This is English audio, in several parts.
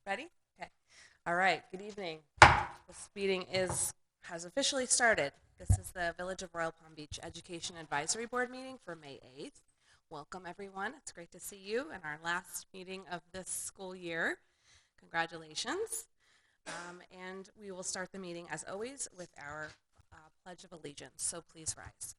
Ready? Okay. All right. Good evening. This meeting has officially started. This is the Village of Royal Palm Beach Education Advisory Board meeting for May 8th. Welcome, everyone. It's great to see you in our last meeting of this school year. Congratulations. And we will start the meeting, as always, with our Pledge of Allegiance. So please rise.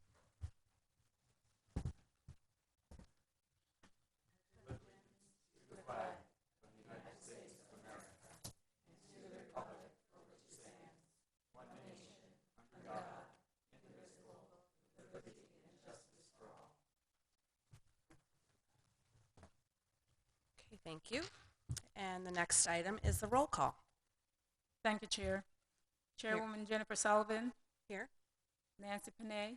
Okay, thank you. And the next item is the roll call. Thank you, Chair. Chairwoman Jennifer Sullivan, Here. Nancy Panay,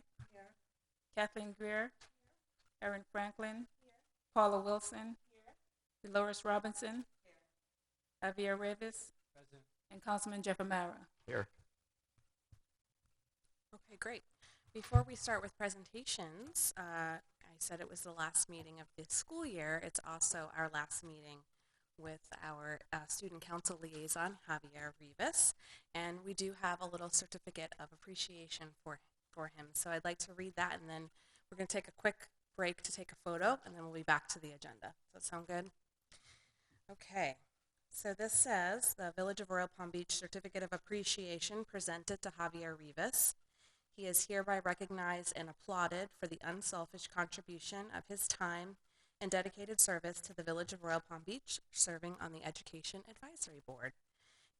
Kathleen Greer, Erin Franklin, Paula Wilson, Dolores Robinson, Javier Rivas, and Councilman Jeff Amara. Here. Okay, great. Before we start with presentations, I said it was the last meeting of the school year. It's also our last meeting with our student council liaison, Javier Rivas, and we do have a little certificate of appreciation for him. So I'd like to read that, and then we're going to take a quick break to take a photo, and then we'll be back to the agenda. Does that sound good? Okay. So this says, the Village of Royal Palm Beach Certificate of Appreciation presented to Javier Rivas. He is hereby recognized and applauded for the unselfish contribution of his time and dedicated service to the Village of Royal Palm Beach, serving on the Education Advisory Board.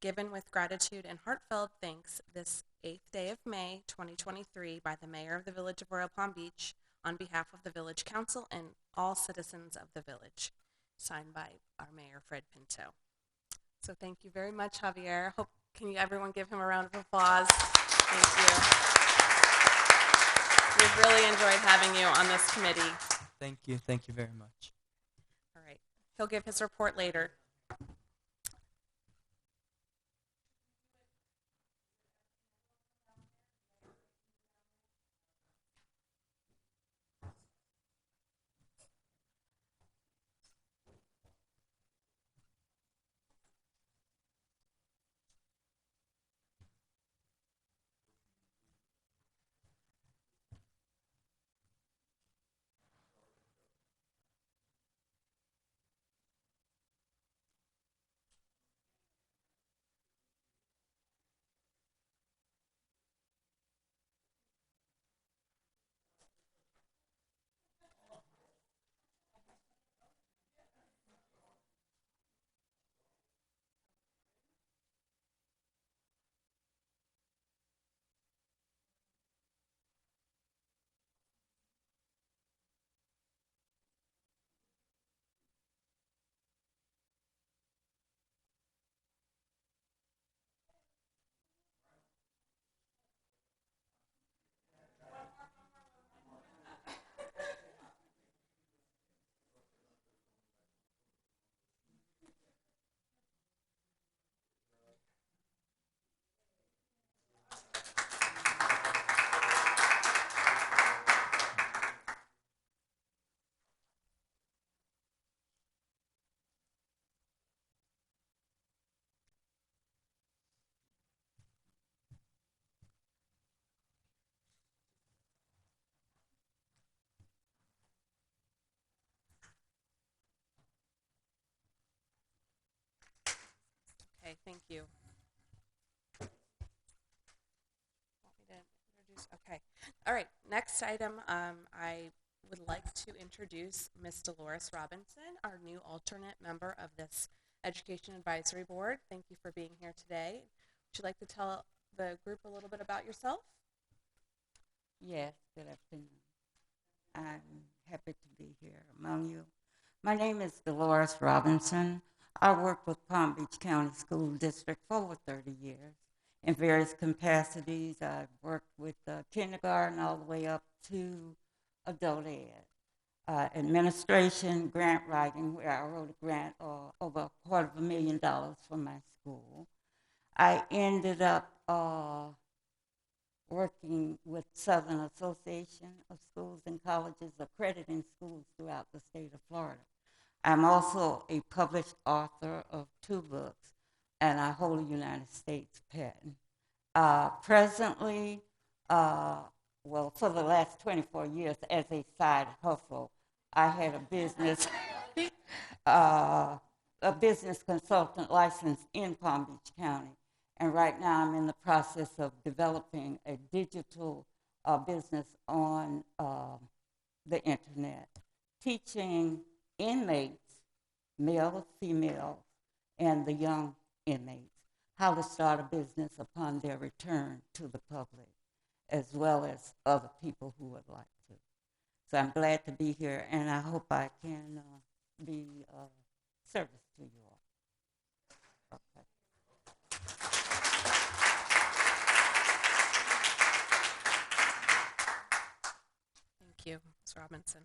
Given with gratitude and heartfelt thanks this 8th day of May, 2023, by the Mayor of the Village of Royal Palm Beach, on behalf of the Village Council and all citizens of the village. Signed by our Mayor, Fred Pinto. So thank you very much, Javier. Can everyone give him a round of applause? Thank you. We've really enjoyed having you on this committee. Thank you. Thank you very much. All right. He'll give his report later. Okay, thank you. Want me to introduce? Okay. All right, next item, I would like to introduce Ms. Dolores Robinson, our new alternate member of this Education Advisory Board. Thank you for being here today. Would you like to tell the group a little bit about yourself? Yes, good afternoon. I'm happy to be here among you. My name is Dolores Robinson. I work with Palm Beach County School District for over 30 years in various capacities. I've worked with kindergarten all the way up to adult ed. Administration, grant writing, where I wrote a grant over $250,000 for my school. I ended up working with Southern Association of Schools and Colleges, accrediting schools throughout the state of Florida. I'm also a published author of 2 books, and I hold a United States patent. Presently, well, for the last 24 years, as a side hustle, I had a business, a business consultant license in Palm Beach County. And right now I'm in the process of developing a digital business on the internet, teaching inmates, male, female, and the young inmates how to start a business upon their return to the public, as well as other people who would like to. So I'm glad to be here, and I hope I can be of service to you all. Okay. Thank you, Ms. Robinson.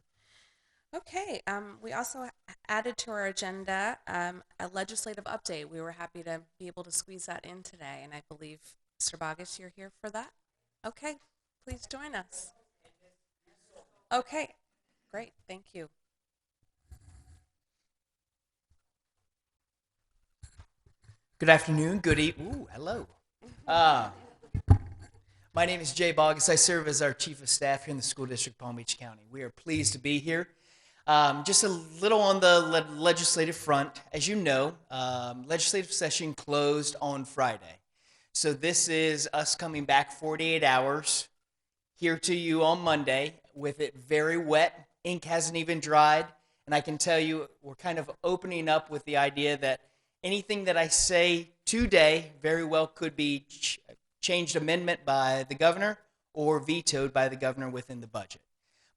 Okay, we also added to our agenda a legislative update. We were happy to be able to squeeze that in today, and I believe, Mr. Bogus, you're here for that? Okay, please join us. Okay, great, thank you. Good afternoon, good evening. Ooh, hello. My name is Jay Bogus. I serve as our Chief of Staff here in the School District Palm Beach County. We are pleased to be here. Just a little on the legislative front. As you know, legislative session closed on Friday. So this is us coming back 48 hours here to you on Monday with it very wet. Ink hasn't even dried. And I can tell you, we're kind of opening up with the idea that anything that I say today very well could be changed amendment by the governor or vetoed by the governor within the budget.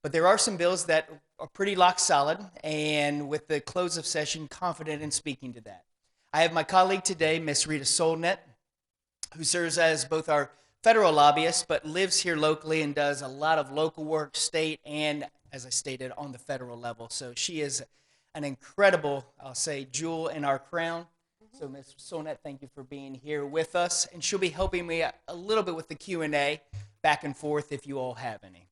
But there are some bills that are pretty lock solid, and with the close of session, confident in speaking to that. I have my colleague today, Ms. Rita Solnet, who serves as both our federal lobbyist, but lives here locally and does a lot of local work, state, and, as I stated, on the federal level. So she is an incredible, I'll say, jewel in our crown. So Ms. Solnet, thank you for being here with us, and she'll be helping me a little bit with the Q&A back and forth if you all have any.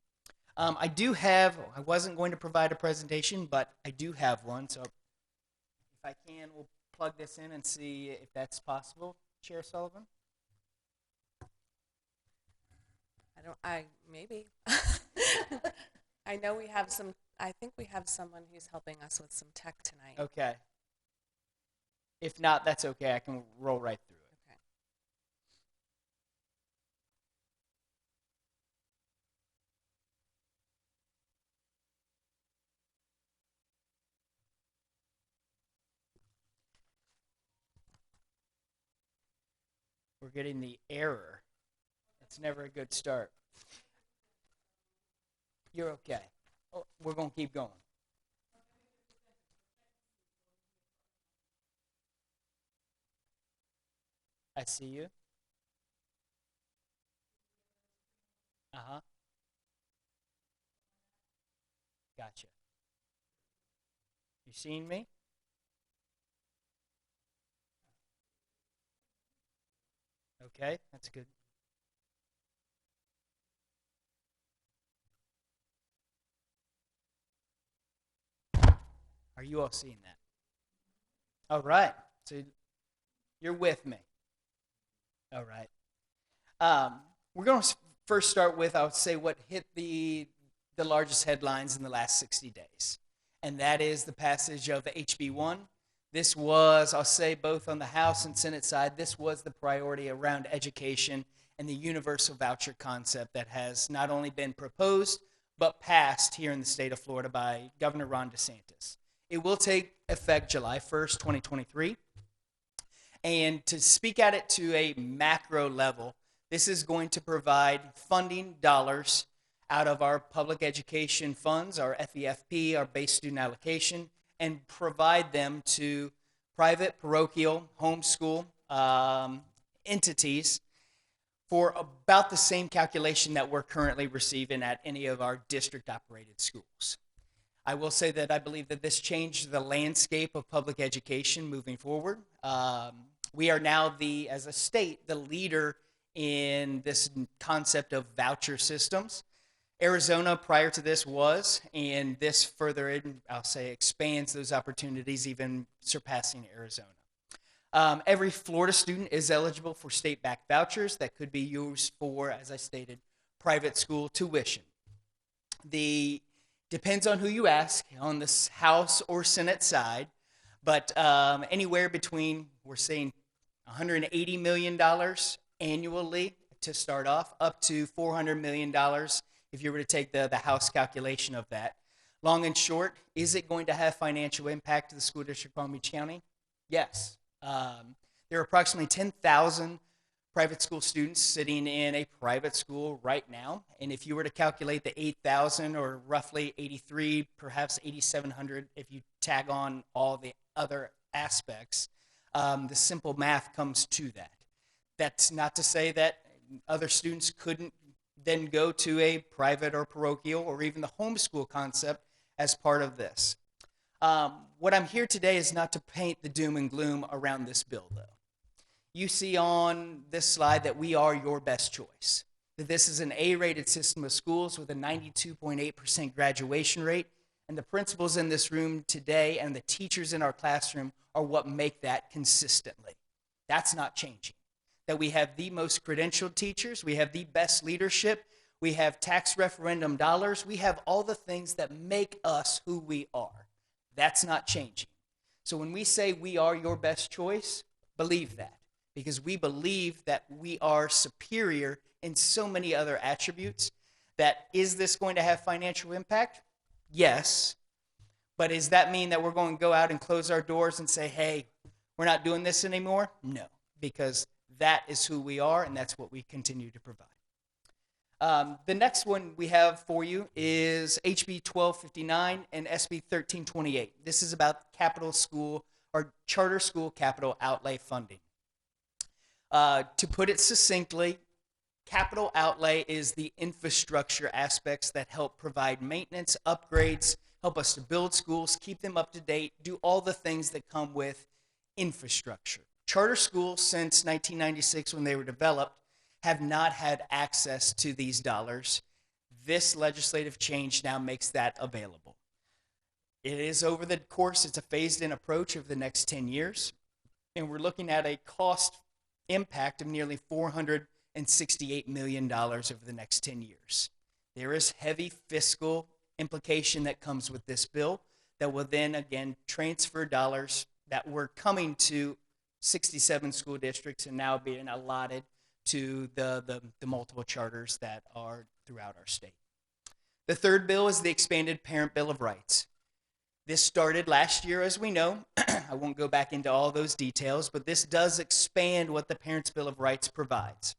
I wasn't going to provide a presentation, but I do have one, so if I can, we'll plug this in and see if that's possible. Chair Sullivan? Maybe. I know I think we have someone who's helping us with some tech tonight. Okay. If not, that's okay. I can roll right through it. Okay. We're getting the error. It's never a good start. You're okay. Oh, we're going to keep going. I see you. Uh-huh. Gotcha. You seeing me? Okay, that's good. Are you all seeing that? All right. So you're with me. All right. We're going to first start with, I would say, what hit the largest headlines in the last 60 days. And that is the passage of HB1. This was, I'll say, both on the House and Senate side, this was the priority around education and the universal voucher concept that has not only been proposed, but passed here in the state of Florida by Governor Ron DeSantis. It will take effect July 1st, 2023. And to speak at it to a macro level, this is going to provide funding dollars out of our public education funds, our FEFP, our base student allocation, and provide them to private, parochial, homeschool entities for about the same calculation that we're currently receiving at any of our district-operated schools. I will say that I believe that this changed the landscape of public education moving forward. We are now, as a state, the leader in this concept of voucher systems. Arizona prior to this was, and this further, I'll say, expands those opportunities, even surpassing Arizona. Every Florida student is eligible for state-backed vouchers that could be used for, as I stated, private school tuition. Depends on who you ask on this House or Senate side, but anywhere between, we're saying, $180 million annually to start off, up to $400 million if you were to take the House calculation of that. Long and short, is it going to have financial impact to the school district of Palm Beach County? Yes. There are approximately 10,000 private school students sitting in a private school right now, and if you were to calculate the 8,000 or roughly 83, perhaps 8,700 if you tag on all the other aspects, the simple math comes to that. That's not to say that other students couldn't then go to a private or parochial or even the homeschool concept as part of this. What I'm here today is not to paint the doom and gloom around this bill, though. You see on this slide that we are your best choice, that this is an A-rated system of schools with a 92.8% graduation rate, and the principals in this room today and the teachers in our classroom are what make that consistently. That's not changing. That we have the most credentialed teachers, we have the best leadership, we have tax referendum dollars, we have all the things that make us who we are. That's not changing. So when we say we are your best choice, believe that, because we believe that we are superior in so many other attributes. That is this going to have financial impact? Yes. But does that mean that we're going to go out and close our doors and say, hey, we're not doing this anymore? No, because that is who we are, and that's what we continue to provide. The next one we have for you is HB 1259 and SB 1328. This is about capital school or charter school capital outlay funding. To put it succinctly, capital outlay is the infrastructure aspects that help provide maintenance, upgrades, help us to build schools, keep them up to date, do all the things that come with infrastructure. Charter schools, since 1996 when they were developed, have not had access to these dollars. This legislative change now makes that available. It is over the course, it's a phased-in approach over the next 10 years, and we're looking at a cost impact of nearly $468 million over the next 10 years. There is heavy fiscal implication that comes with this bill that will then, again, transfer dollars that were coming to 67 school districts and now being allotted to the multiple charters that are throughout our state. The third bill is the expanded Parent Bill of Rights. This started last year, as we know. I won't go back into all those details, but this does expand what the Parents' Bill of Rights provides.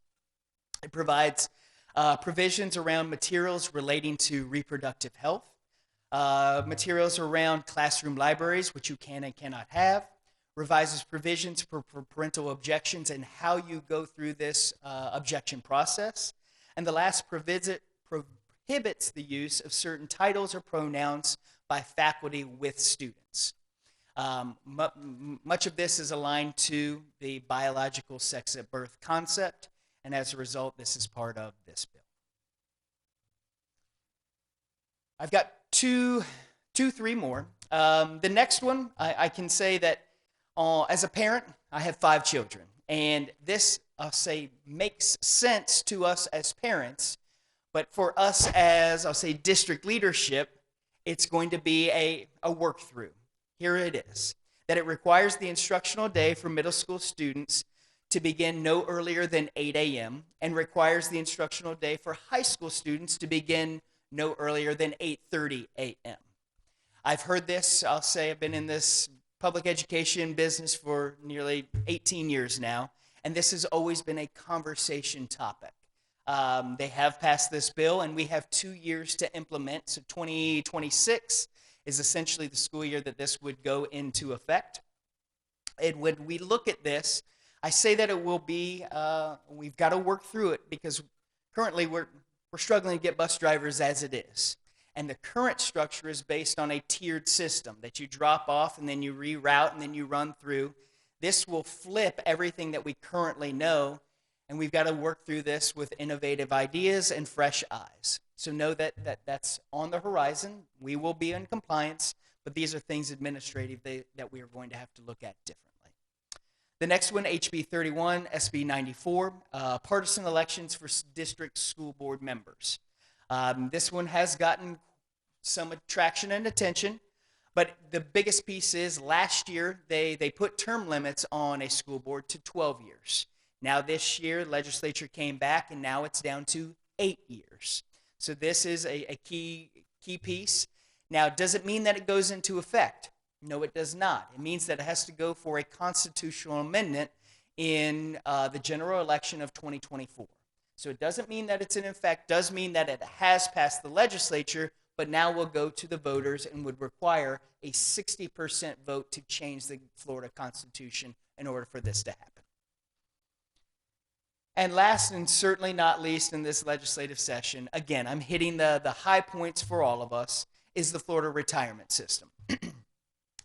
It provides provisions around materials relating to reproductive health, materials around classroom libraries, which you can and cannot have, revises provisions for parental objections and how you go through this objection process. And the last prohibits the use of certain titles or pronouns by faculty with students. Much of this is aligned to the biological sex at birth concept, and as a result, this is part of this bill. I've got three more. The next one, I can say that as a parent, I have 5 children, and this, I'll say, makes sense to us as parents, but for us as, I'll say, district leadership, it's going to be a work through. Here it is, that it requires the instructional day for middle school students to begin no earlier than 8 a.m. and requires the instructional day for high school students to begin no earlier than 8:30 a.m. I've heard this, I'll say I've been in this public education business for nearly 18 years now, and this has always been a conversation topic. They have passed this bill, and we have 2 years to implement, so 2026 is essentially the school year that this would go into effect. And when we look at this, I say that it will be, we've got to work through it because currently we're struggling to get bus drivers as it is. And the current structure is based on a tiered system that you drop off and then you reroute and then you run through. This will flip everything that we currently know, and we've got to work through this with innovative ideas and fresh eyes. So know that that's on the horizon. We will be in compliance, but these are things administrative that we are going to have to look at differently. The next one, HB 31, SB 94, partisan elections for district school board members. This one has gotten some attraction and attention, but the biggest piece is last year they put term limits on a school board to 12 years. Now this year, legislature came back and now it's down to 8 years. So this is a key piece. Now, does it mean that it goes into effect? No, it does not. It means that it has to go for a constitutional amendment in the general election of 2024. So it doesn't mean that it's in effect, does mean that it has passed the legislature, but now will go to the voters and would require a 60% vote to change the Florida Constitution in order for this to happen. And last and certainly not least in this legislative session, again, I'm hitting the high points for all of us, is the Florida retirement system.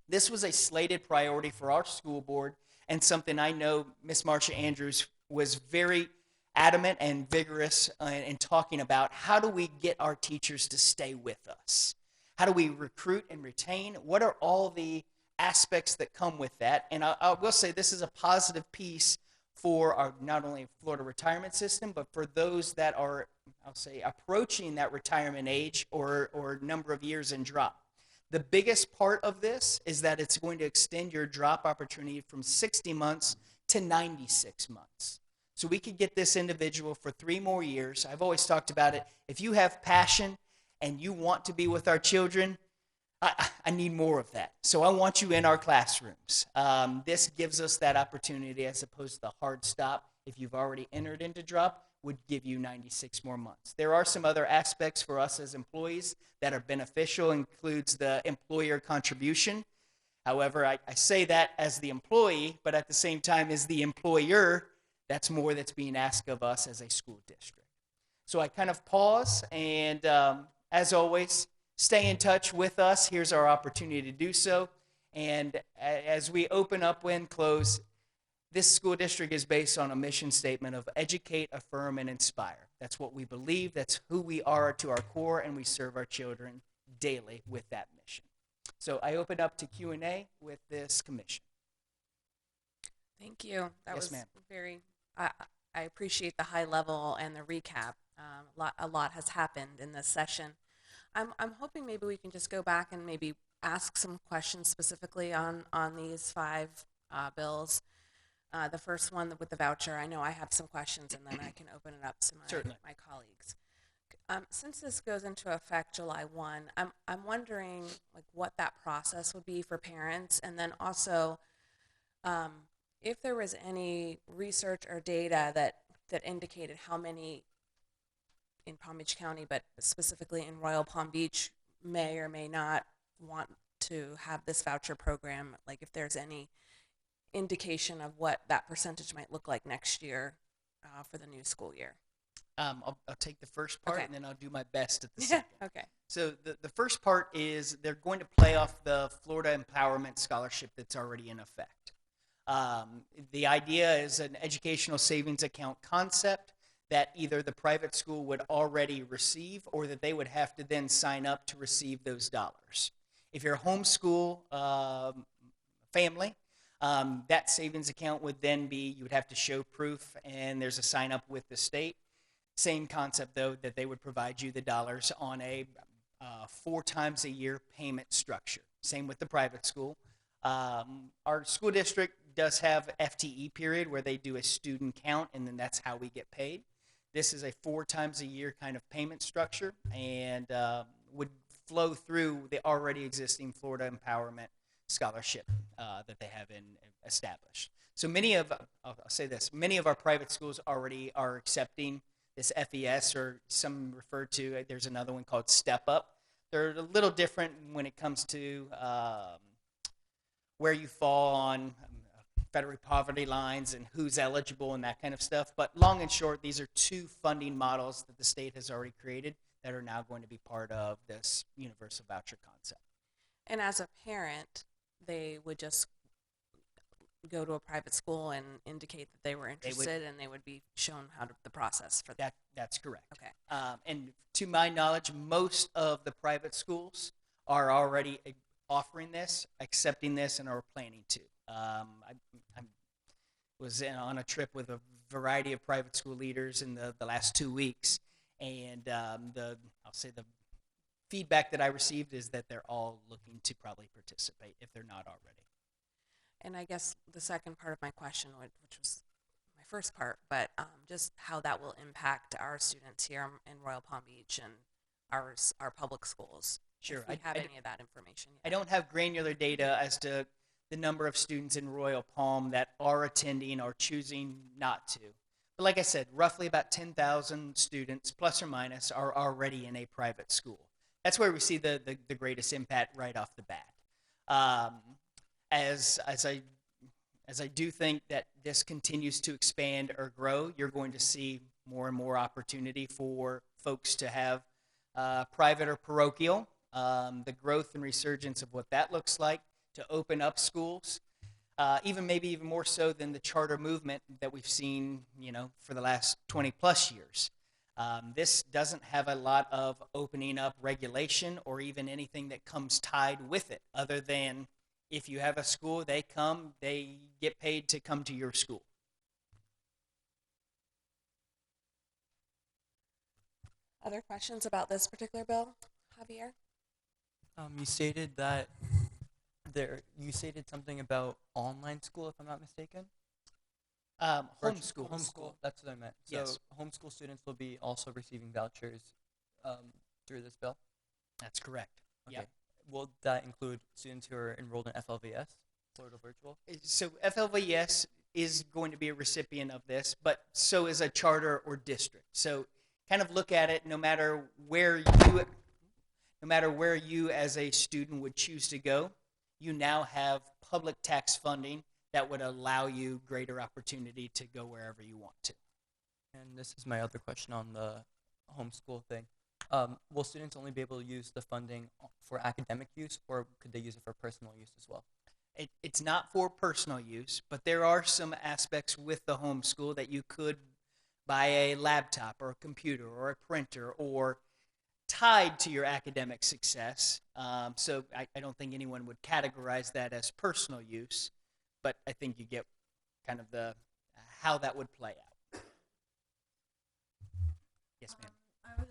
This was a slated priority for our school board and something I know Ms. Marcia Andrews was very adamant and vigorous in talking about. How do we get our teachers to stay with us? How do we recruit and retain? What are all the aspects that come with that? And I will say this is a positive piece for our not only Florida retirement system, but for those that are, I'll say, approaching that retirement age or number of years in drop. The biggest part of this is that it's going to extend your drop opportunity from 60 months to 96 months. So we could get this individual for 3 more years. I've always talked about it. If you have passion and you want to be with our children, I need more of that. So I want you in our classrooms. This gives us that opportunity as opposed to the hard stop. If you've already entered into drop, would give you 96 more months. There are some other aspects for us as employees that are beneficial, includes the employer contribution. However, I say that as the employee, but at the same time as the employer, that's more that's being asked of us as a school district. So I kind of pause, and as always, stay in touch with us. Here's our opportunity to do so. And as we open up and close, this school district is based on a mission statement of educate, affirm, and inspire. That's what we believe. That's who we are to our core, and we serve our children daily with that mission. So I open up to Q&A with this commission. Thank you. That Yes, was ma'am. very, I appreciate the high level and the recap. A lot has happened in this session. I'm hoping maybe we can just go back and maybe ask some questions specifically on these 5 bills. The first one with the voucher, I know I have some questions, and then I can open it up to Certainly. my colleagues. Since this goes into effect July 1, I'm wondering like what that process would be for parents, and then also if there was any research or data that indicated how many in Palm Beach County, but specifically in Royal Palm Beach, may or may not want to have this voucher program, like if there's any indication of what that percentage might look like next year for the new school year. I'll take the first part, Okay. and then I'll do my best at the second. Okay. So the first part is they're going to play off the Florida Empowerment Scholarship that's already in effect. The idea is an educational savings account concept that either the private school would already receive or that they would have to then sign up to receive those dollars. If you're a homeschool family, that savings account would then be, you would have to show proof, and there's a sign up with the state. Same concept, though, that they would provide you the dollars on a 4 times a year payment structure. Same with the private school. Our school district does have FTE period where they do a student count, and then that's how we get paid. This is a 4 times a year kind of payment structure, and would flow through the already existing Florida Empowerment Scholarship that they have established. So I'll say this, many of our private schools already are accepting this FES, or some refer to, there's another one called Step Up. They're a little different when it comes to where you fall on federal poverty lines and who's eligible and that kind of stuff. But long and short, these are 2 funding models that the state has already created that are now going to be part of this universal voucher concept. And as a parent, they would just go to a private school and indicate that they were would- interested, and they would be shown the process for that. That's correct. Okay. And to my knowledge, most of the private schools are already offering this, accepting this, and are planning to. I was on a trip with a variety of private school leaders in the last 2 weeks, and I'll say the feedback that I received is that they're all looking to probably participate if they're not already. And I guess the second part of my question, which was my first part, but just how that will impact our students here in Royal Palm Beach and our public schools. Sure. If we have any of that information yet. I don't have granular data as to the number of students in Royal Palm that are attending or choosing not to. But like I said, roughly about 10,000 students, plus or minus, are already in a private school. That's where we see the greatest impact right off the bat. As I do think that this continues to expand or grow, you're going to see more and more opportunity for folks to have private or parochial. The growth and resurgence of what that looks like to open up schools, maybe even more so than the charter movement that we've seen, for the last 20 plus years. This doesn't have a lot of opening up regulation or even anything that comes tied with it, other than if you have a school, they get paid to come to your school. Other questions about this particular bill, Javier? You stated you stated something about online school, if I'm not mistaken. Homeschool. Homeschool. That's what I meant. So Yes. homeschool students will be also receiving vouchers through this bill. That's correct. Okay. Yep. Will that include students who are enrolled in FLVS, Florida Virtual? So FLVS is going to be a recipient of this, but so is a charter or district. So kind of look at it no matter where you as a student would choose to go, you now have public tax funding that would allow you greater opportunity to go wherever you want to. And this is my other question on the homeschool thing. Will students only be able to use the funding for academic use, or could they use it for personal use as well? It's not for personal use, but there are some aspects with the homeschool that you could buy a laptop or a computer or a printer or tied to your academic success. So I don't think anyone would categorize that as personal use, but I think you get kind of how that would play out. Yes, ma'am. I was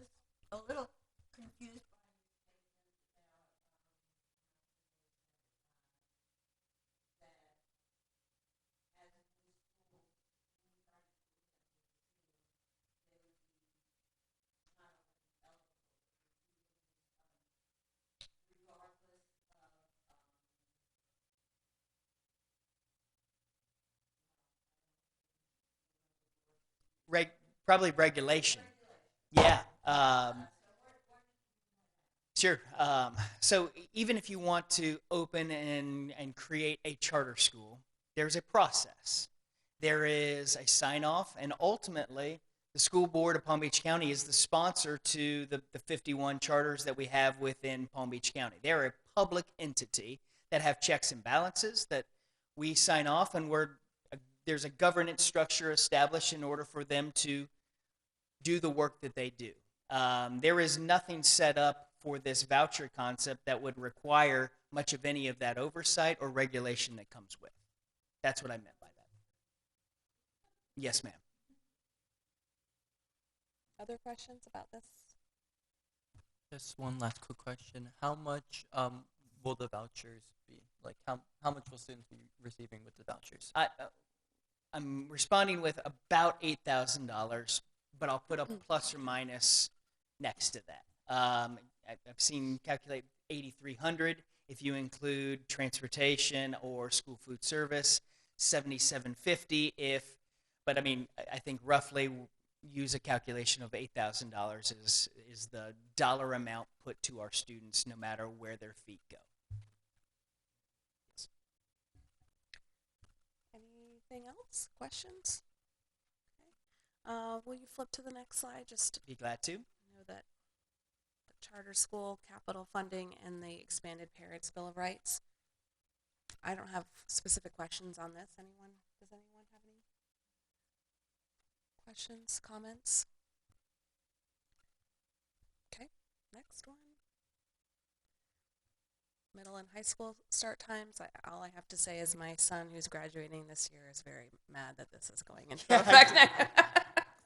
a little confused. Probably regulation. Yeah. Sure. So even if you want to open and create a charter school, there's a process. There is a sign-off, and ultimately, the school board of Palm Beach County is the sponsor to the 51 charters that we have within Palm Beach County. They're a public entity that have checks and balances that we sign off, and there's a governance structure established in order for them to do the work that they do. There is nothing set up for this voucher concept that would require much of any of that oversight or regulation that comes with. That's what I meant by that. Yes, ma'am. Other questions about this? Just one last quick question. How much will the vouchers be? Like, how much will students be receiving with the vouchers? I'm responding with about $8,000, but I'll put a plus or minus next to that. I've seen calculate 8,300 if you include transportation or school food service, 7,750 but I mean, I think roughly use a calculation of $8,000 is the dollar amount put to our students no matter where their feet go. Anything else? Questions? Okay. Will you flip to the next slide? Just Be glad to. know that the charter school capital funding and the expanded parents bill of rights. I don't have specific questions on this. Does anyone have any questions, comments? Okay, next one. Middle and high school start times. All I have to say is my son, who's graduating this year, is very mad that this is going into effect next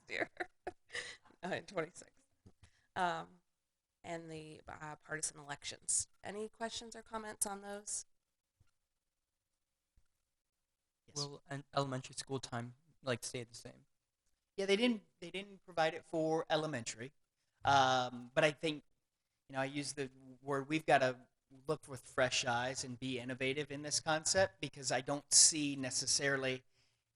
year, in 26. And the partisan elections. Any questions or comments on those? Yes. Will an elementary school time like stay the same? Yeah, they didn't provide it for elementary, but I think I use the word we've got to look with fresh eyes and be innovative in this concept because I don't see necessarily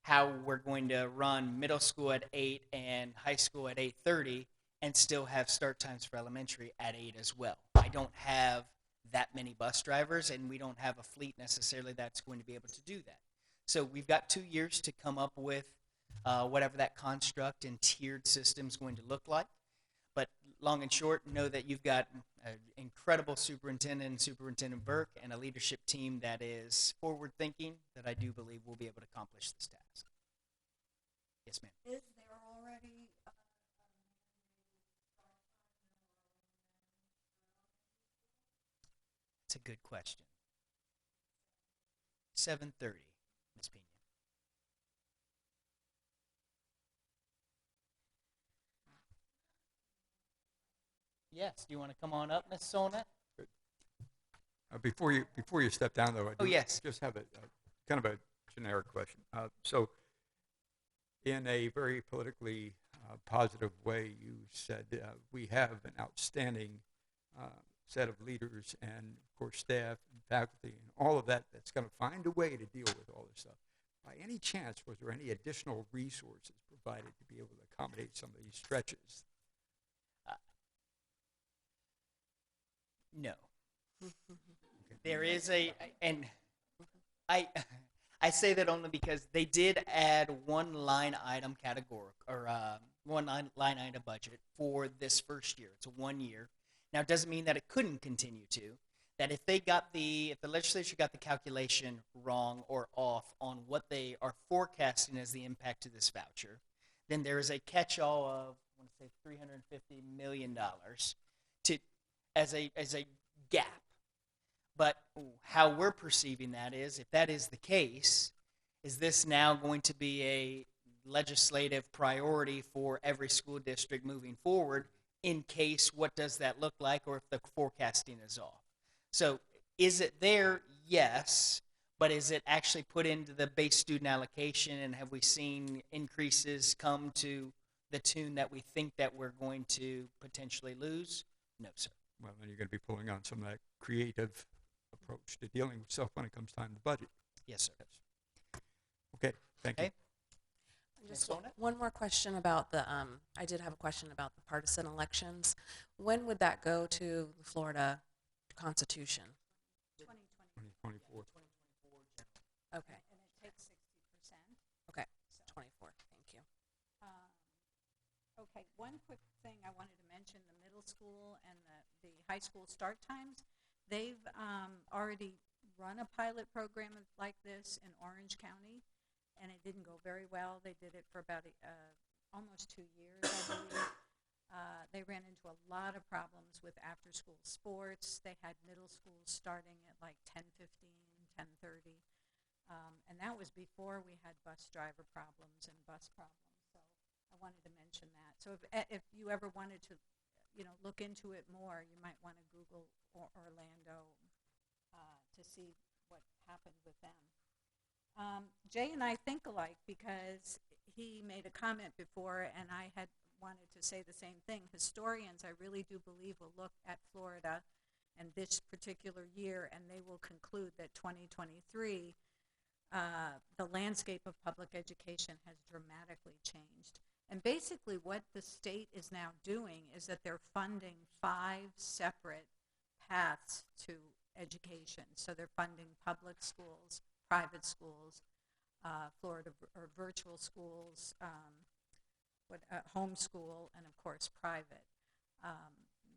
how we're going to run middle school at 8 and high school at 8:30 and still have start times for elementary at 8 as well. I don't have that many bus drivers, and we don't have a fleet necessarily that's going to be able to do that. So we've got 2 years to come up with whatever that construct and tiered system is going to look like. But long and short, know that you've got an incredible superintendent, Superintendent Burke, and a leadership team that is forward-thinking that I do believe will be able to accomplish this task. Yes, ma'am. Is there already That's a good question. 7:30, Ms. Pena. Yes. Do you want to come on up, Ms. Solnit? Before you step down, though, I Oh, do yes. just have a kind of a generic question. So, in a very politically positive way, you said we have an outstanding set of leaders and, of course, staff and faculty and all of that that's going to find a way to deal with all this stuff. By any chance, was there any additional resources provided to be able to accommodate some of these stretches? No. There is and I say that only because they did add one line item category or one line item budget for this first year. It's a 1 year. Now, it doesn't mean that it couldn't continue to. That if the legislature got the calculation wrong or off on what they are forecasting as the impact to this voucher, then there is a catch-all of I want to say $350 million as a gap. But how we're perceiving that is, if that is the case, is this now going to be a legislative priority for every school district moving forward? In case, what does that look like, or if the forecasting is off? So, is it there? Yes. But is it actually put into the base student allocation, and have we seen increases come to the tune that we think that we're going to potentially lose? No, sir. Well, then you're going to be pulling on some of that creative approach to dealing with stuff when it comes time to budget. Yes, sir. Okay, thank you. Okay. Just Ms. Solnit? one more question about the, I did have a question about the partisan elections. When would that go to the Florida Constitution? 2024. Okay, And it takes 60%. okay, 24, thank you. Okay, one quick thing I wanted to mention, the middle school and the high school start times, they've already run a pilot program like this in Orange County, and it didn't go very well. They did it for about almost 2 years, I believe. They ran into a lot of problems with after-school sports. They had middle schools starting at like 10:15, 10:30, and that was before we had bus driver problems and bus problems. So I wanted to mention that. So if you ever wanted to, look into it more, you might want to Google Orlando to see what happened with them. Jay and I think alike because he made a comment before, and I had wanted to say the same thing. Historians, I really do believe, will look at Florida and this particular year, and they will conclude that 2023, the landscape of public education has dramatically changed. And basically what the state is now doing is that they're funding 5 separate paths to education. So they're funding public schools, private schools, Florida or virtual schools, homeschool, and of course private.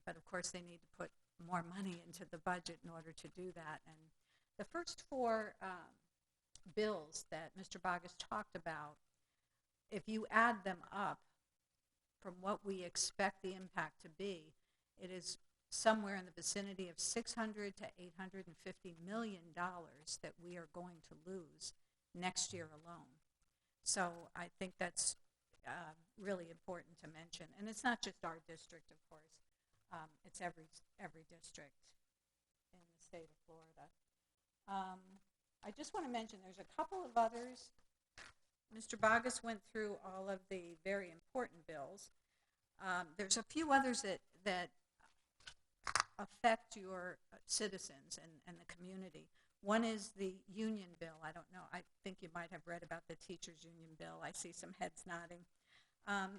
But of course they need to put more money into the budget in order to do that. And The first four bills that Mr. Bogus talked about, if you add them up from what we expect the impact to be, it is somewhere in the vicinity of $600 to $850 million that we are going to lose next year alone. So I think that's really important to mention. And it's not just our district, of course. It's every district in the state of Florida. I just want to mention there's a couple of others. Mr. Bogus went through all of the very important bills. There's a few others that affect your citizens and the community. One is the union bill. I don't know. I think you might have read about the teachers' union bill. I see some heads nodding.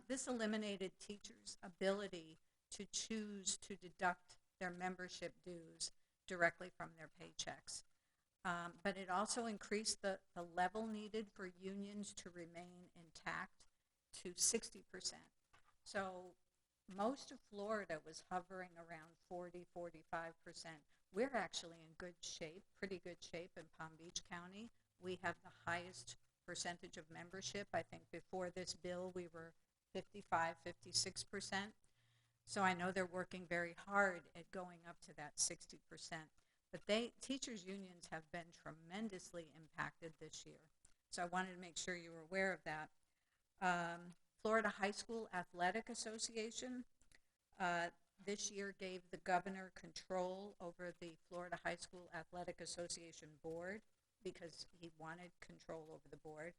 This eliminated teachers' ability to choose to deduct their membership dues directly from their paychecks. But it also increased the level needed for unions to remain intact to 60%. So most of Florida was hovering around 40, 45%. We're actually in good shape, pretty good shape in Palm Beach County. We have the highest percentage of membership. I think before this bill we were 55, 56%. So I know they're working very hard at going up to that 60%. But teachers' unions have been tremendously impacted this year. So I wanted to make sure you were aware of that. Florida High School Athletic Association this year gave the governor control over the Florida High School Athletic Association board because he wanted control over the board.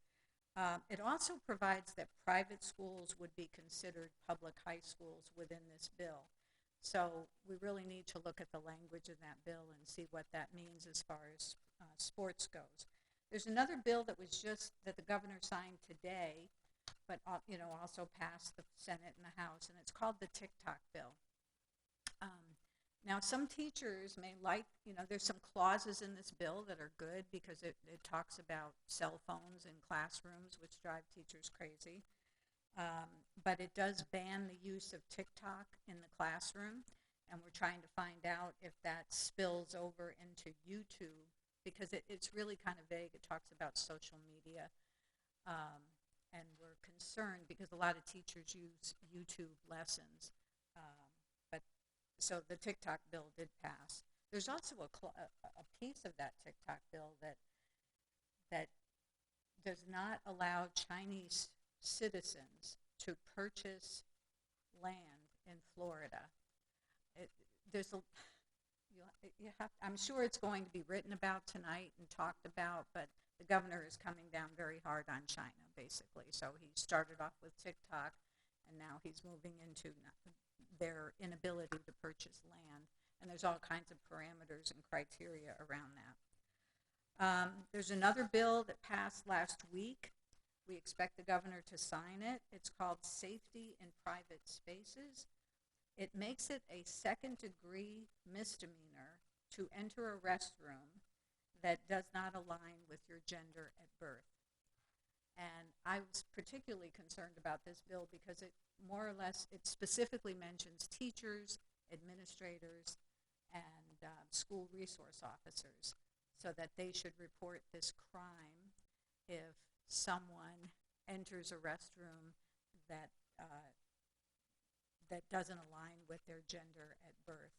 It also provides that private schools would be considered public high schools within this bill. So we really need to look at the language in that bill and see what that means as far as sports goes. There's another bill that the governor signed today, but also passed the Senate and the House, and it's called the TikTok bill. Now, some teachers may there's some clauses in this bill that are good because it talks about cell phones in classrooms, which drive teachers crazy. But it does ban the use of TikTok in the classroom, and we're trying to find out if that spills over into YouTube because it's really kind of vague. It talks about social media, and we're concerned because a lot of teachers use YouTube lessons. So the TikTok bill did pass. There's also a piece of that TikTok bill that does not allow Chinese citizens to purchase land in Florida. I'm sure it's going to be written about tonight and talked about, but the governor is coming down very hard on China, basically. So he started off with TikTok, and now he's moving into their inability to purchase land. And there's all kinds of parameters and criteria around that. There's another bill that passed last week. We expect the governor to sign it. It's called Safety in Private Spaces. It makes it a second-degree misdemeanor to enter a restroom that does not align with your gender at birth. And I was particularly concerned about this bill because it specifically mentions teachers, administrators, and school resource officers so that they should report this crime if someone enters a restroom that doesn't align with their gender at birth.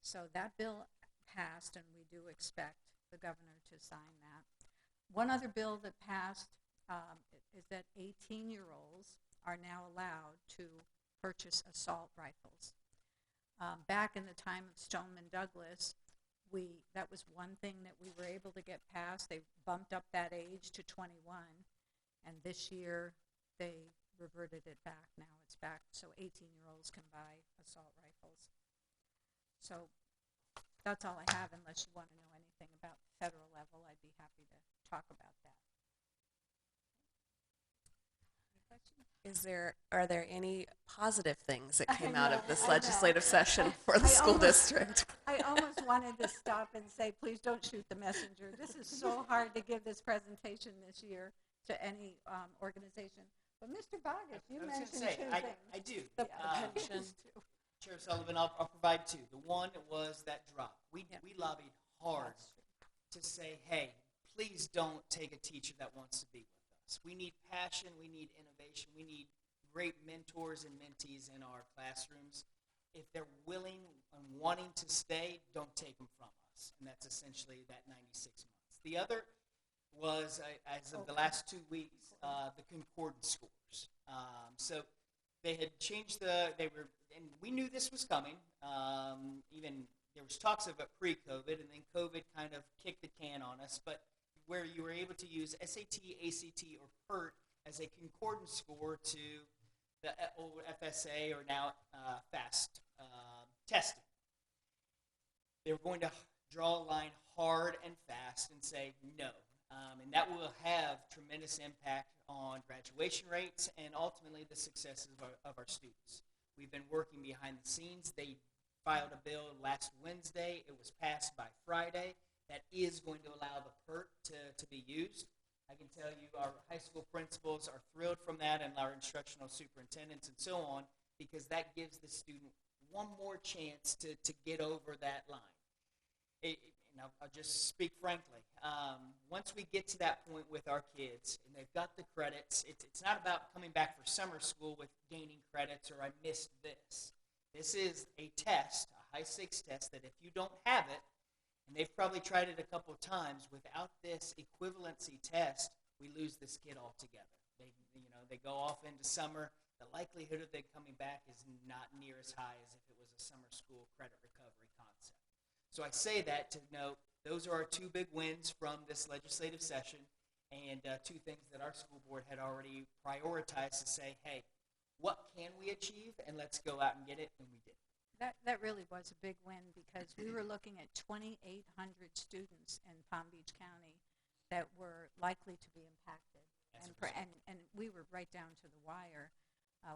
So that bill passed, and we do expect the governor to sign that. One other bill that passed is that 18-year-olds are now allowed to purchase assault rifles. Back in the time of Stoneman Douglas, that was one thing that we were able to get passed. They bumped up that age to 21, and this year they reverted it back. Now it's back, so 18-year-olds can buy assault rifles. So that's all I have. Unless you want to know anything about the federal level, I'd be happy to talk about that. Any questions? Are there any positive things that came out of this I know. legislative session for the school district? I almost wanted to stop and say, please don't shoot the messenger. This is so hard to give this presentation this year to any organization. But Mr. Bogus, you mentioned two things. I do. The Um, pension. Chair Sullivan, I'll provide two. The one was that drop. We lobbied hard to say, hey, please don't take a teacher that wants to be with us. We need passion, we need innovation, we need great mentors and mentees in our classrooms. If they're willing and wanting to stay, don't take them from us. And that's essentially that 96 months. The other was, as of the last 2 weeks, the concordance scores. So they had changed and we knew this was coming. Even there was talks of it pre-COVID, and then COVID kind of kicked the can on us. But where you were able to use SAT, ACT, or PERT as a concordance score to the old FSA or now FAST testing. They were going to draw a line hard and fast and say no. And that will have tremendous impact on graduation rates and ultimately the successes of our students. We've been working behind the scenes. They filed a bill last Wednesday. It was passed by Friday. That is going to allow the PERT to be used. I can tell you our high school principals are thrilled from that, and our instructional superintendents and so on, because that gives the student one more chance to get over that line. And I'll just speak frankly. Once we get to that point with our kids and they've got the credits, it's not about coming back for summer school with gaining credits or I missed this. This is a test, a high stakes test, that if you don't have it, and they've probably tried it a couple of times, without this equivalency test, we lose this kid altogether. They go off into summer. The likelihood of them coming back is not near as high as if it was a summer school credit recovery concept. So I say that to note those are our two big wins from this legislative session, and two things that our school board had already prioritized to say, hey, what can we achieve, and let's go out and get it, and we did. That really was a big win, because we were looking at 2,800 students in Palm Beach County that were likely to be impacted. And we were right down to the wire,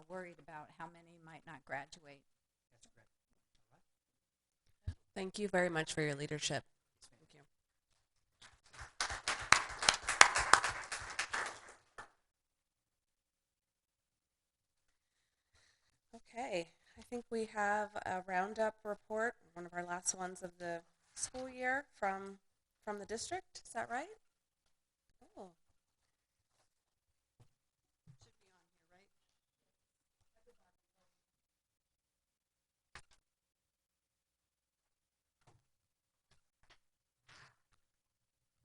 worried about how many might not graduate. That's correct. All right. Thank you very much for your leadership. Thank you. Okay, I think we have a roundup report, one of our last ones of the school year from the district. Is that right? Oh. Should be on here, right?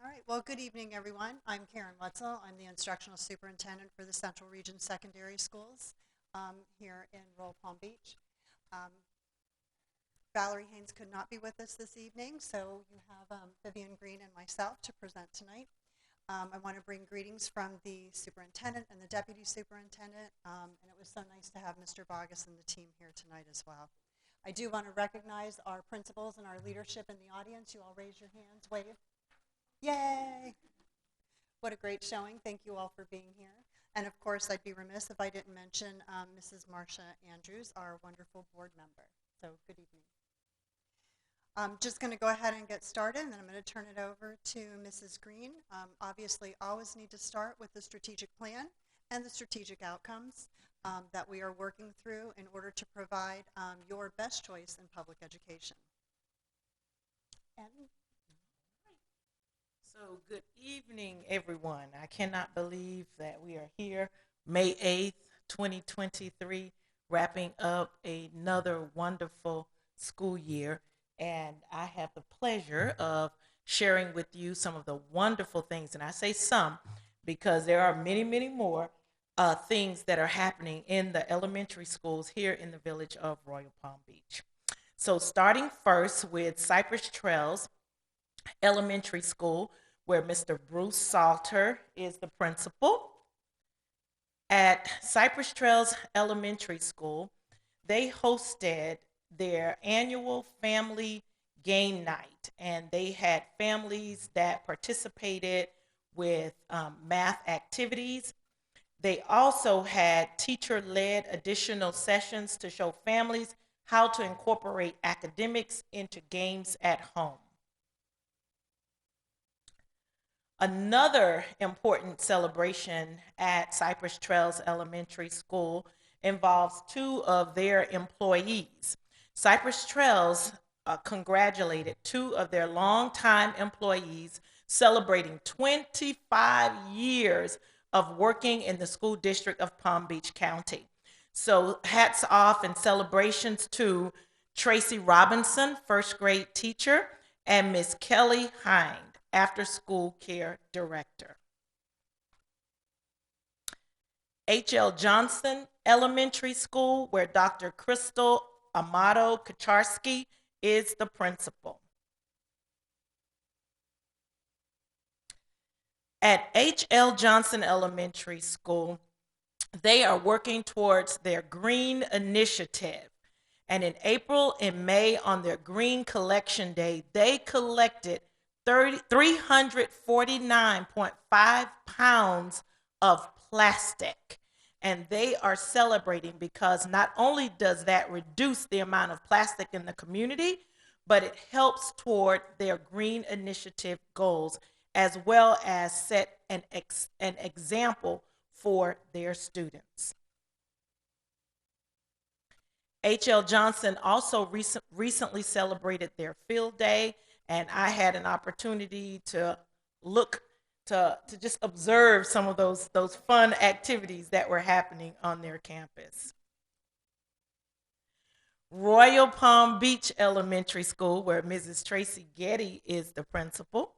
All right, well, good evening, everyone. I'm Karen Wetzel. I'm the instructional superintendent for the Central Region Secondary Schools here in Royal Palm Beach. Valerie Haynes could not be with us this evening, so you have Vivian Green and myself to present tonight. I want to bring greetings from the superintendent and the deputy superintendent, and it was so nice to have Mr. Bogus and the team here tonight as well. I do want to recognize our principals and our leadership in the audience. You all raise your hands, wave. Yay! What a great showing. Thank you all for being here. And of course, I'd be remiss if I didn't mention Mrs. Marcia Andrews, our wonderful board member. So good evening. I'm just going to go ahead and get started, and then I'm going to turn it over to Mrs. Green. Obviously, always need to start with the strategic plan and the strategic outcomes that we are working through in order to provide your best choice in public education. And so good evening, everyone. I cannot believe that we are here, May 8th, 2023, wrapping up another wonderful school year. And I have the pleasure of sharing with you some of the wonderful things, and I say some because there are many, many more things that are happening in the elementary schools here in the village of Royal Palm Beach. So starting first with Cypress Trails Elementary School, where Mr. Bruce Salter is the principal. At Cypress Trails Elementary School, they hosted their annual family game night, and they had families that participated with math activities. They also had teacher-led additional sessions to show families how to incorporate academics into games at home. Another important celebration at Cypress Trails Elementary School involves two of their employees. Cypress Trails congratulated two of their longtime employees celebrating 25 years of working in the school district of Palm Beach County. So hats off and celebrations to Tracy Robinson, first grade teacher, and Miss Kelly Hind, after school care director. H.L. Johnson Elementary School, where Dr. Crystal Amato Kacharski is the principal. At H.L. Johnson Elementary School, they are working towards their Green Initiative. And in April and May, on their Green Collection Day, they collected 349.5 pounds of plastic. And they are celebrating because not only does that reduce the amount of plastic in the community, but it helps toward their Green Initiative goals, as well as set an example for their students. H.L. Johnson also recently celebrated their field day, and I had an opportunity to just observe some of those fun activities that were happening on their campus. Royal Palm Beach Elementary School, where Mrs. Tracy Getty is the principal.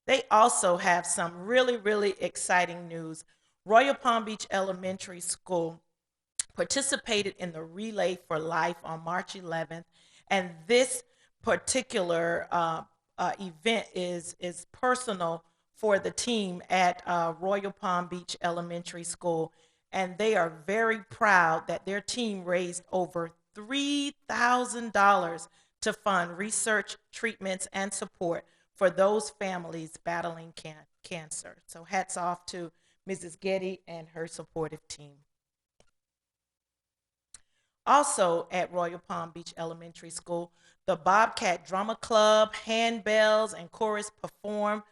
They also have some really, really exciting news. Royal Palm Beach Elementary School participated in the Relay for Life on March 11th, and this particular event is personal for the team at Royal Palm Beach Elementary School, and they are very proud that their team raised over $3,000 to fund research, treatments, and support for those families battling cancer. So hats off to Mrs. Getty and her supportive team. Also at Royal Palm Beach Elementary School, the Bobcat Drama Club, handbells, and chorus performed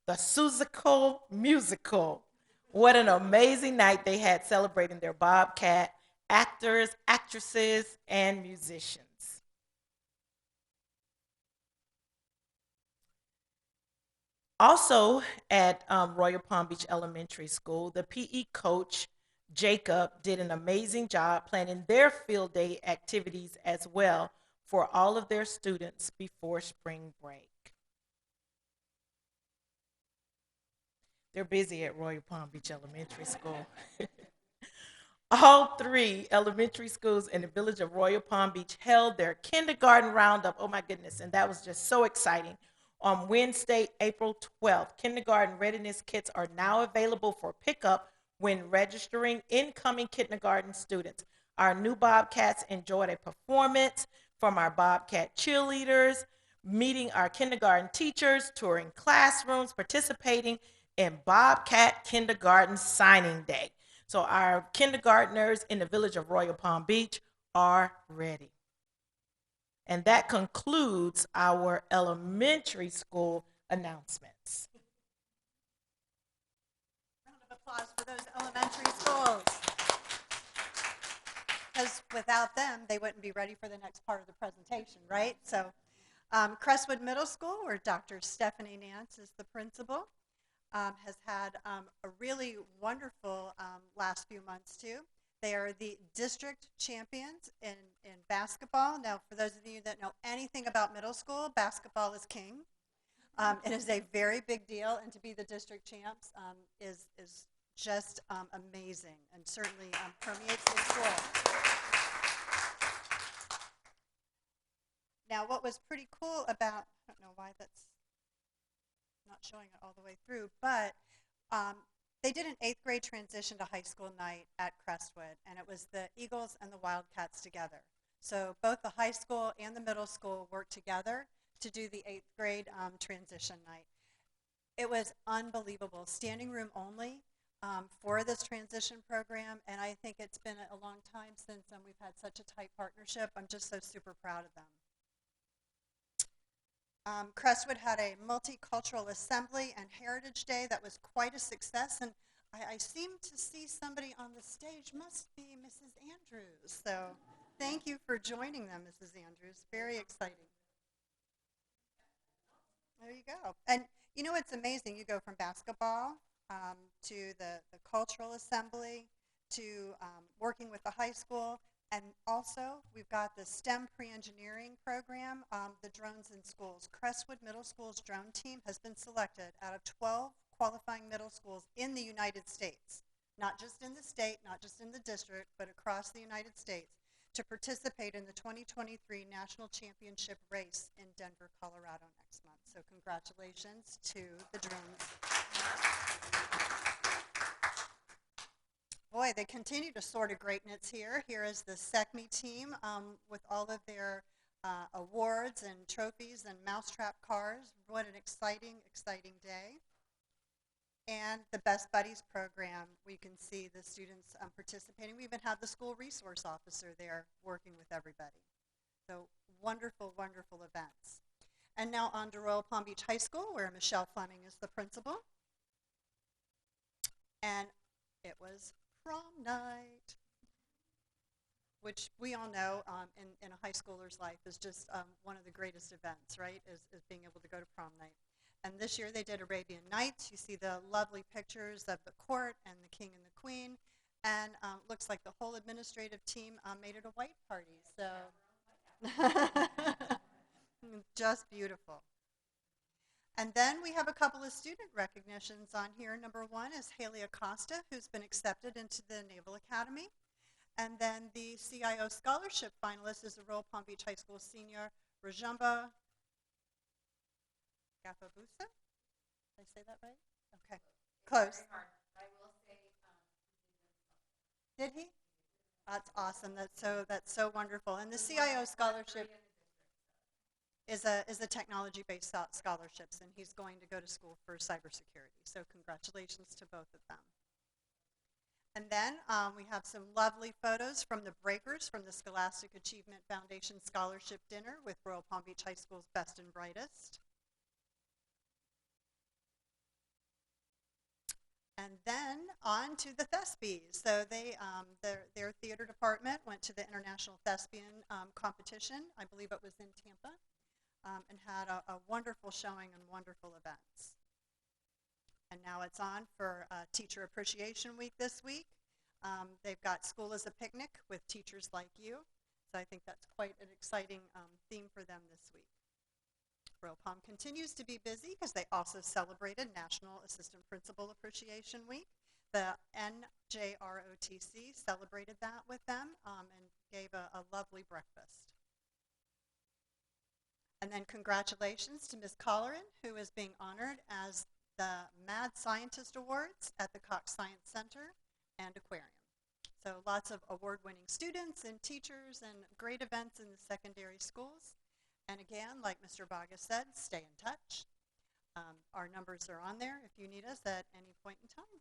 the Seussical Musical. What an amazing night they had celebrating their Bobcat actors, actresses, and musicians. Also at Royal Palm Beach Elementary School, the PE coach, Jacob, did an amazing job planning their field day activities as well for all of their students before spring break. They're busy at Royal Palm Beach Elementary School. All three elementary schools in the village of Royal Palm Beach held their kindergarten roundup. Oh my goodness, and that was just so exciting. On Wednesday, April 12th, kindergarten readiness kits are now available for pickup when registering incoming kindergarten students. Our new Bobcats enjoyed a performance from our Bobcat cheerleaders, meeting our kindergarten teachers, touring classrooms, participating in Bobcat Kindergarten Signing Day. So our kindergartners in the village of Royal Palm Beach are ready. And that concludes our elementary school announcements. Round of applause for those elementary schools. Because without them, they wouldn't be ready for the next part of the presentation, right? So Crestwood Middle School, where Dr. Stephanie Nance is the principal, has had a really wonderful last few months too. They are the district champions in basketball. Now, for those of you that know anything about middle school, basketball is king. It is a very big deal, and to be the district champs is just amazing, and certainly permeates the school. Now, what was pretty cool about, I don't know why that's not showing it all the way through, but they did an 8th grade transition to high school night at Crestwood, and it was the Eagles and the Wildcats together. So both the high school and the middle school worked together to do the 8th grade transition night. It was unbelievable, standing room only for this transition program, and I think it's been a long time since we've had such a tight partnership. I'm just so super proud of them. Crestwood had a multicultural assembly and heritage day that was quite a success, and I seem to see somebody on the stage, must be Mrs. Andrews. So Thank you for joining them, Mrs. Andrews. Very exciting. There you go. And you know, it's amazing. You go from basketball to the cultural assembly to working with the high school. And also, we've got the STEM pre-engineering program, the drones in schools. Crestwood Middle School's drone team has been selected out of 12 qualifying middle schools in the United States, not just in the state, not just in the district, but across the United States, to participate in the 2023 National Championship race in Denver, Colorado next month. So congratulations to the drones. Boy, they continue to sort of greatness here. Here is the SECME team with all of their awards and trophies and mousetrap cars. What an exciting, exciting day. And the Best Buddies program, we can see the students participating. We even have the school resource officer there working with everybody. So wonderful, wonderful events. And now on to Royal Palm Beach High School, where Michelle Fleming is the principal. And it was prom night, which we all know in a high schooler's life is just one of the greatest events, right, is being able to go to prom night. And this year they did Arabian Nights. You see the lovely pictures of the court and the king and the queen. And looks like the whole administrative team made it a white party. So just beautiful. And then we have a couple of student recognitions on here. Number one is Haley Acosta, who's been accepted into the Naval Academy. And then the CIO scholarship finalist is the Royal Palm Beach High School senior, Rajumba Gafabusa? Did I say that right? Okay. Close. Did he? That's awesome. That's so wonderful. And the CIO scholarship is a technology-based scholarships, and he's going to go to school for cybersecurity. So congratulations to both of them. And then we have some lovely photos from the Breakers from the Scholastic Achievement Foundation Scholarship Dinner with Royal Palm Beach High School's best and brightest. And then on to the Thespies. So they, their theater department went to the International Thespian competition. I believe it was in Tampa, and had a wonderful showing and wonderful events. And now it's on for Teacher Appreciation Week this week. They've got School as a Picnic with teachers like you. So I think that's quite an exciting theme for them this week. Royal Palm continues to be busy because they also celebrated National Assistant Principal Appreciation Week. The NJROTC celebrated that with them and gave a lovely breakfast. And then congratulations to Ms. Colleran, who is being honored as the Mad Scientist Awards at the Cox Science Center and Aquarium. So lots of award-winning students and teachers and great events in the secondary schools. And again, like Mr. Baga said, stay in touch. Our numbers are on there if you need us at any point in time.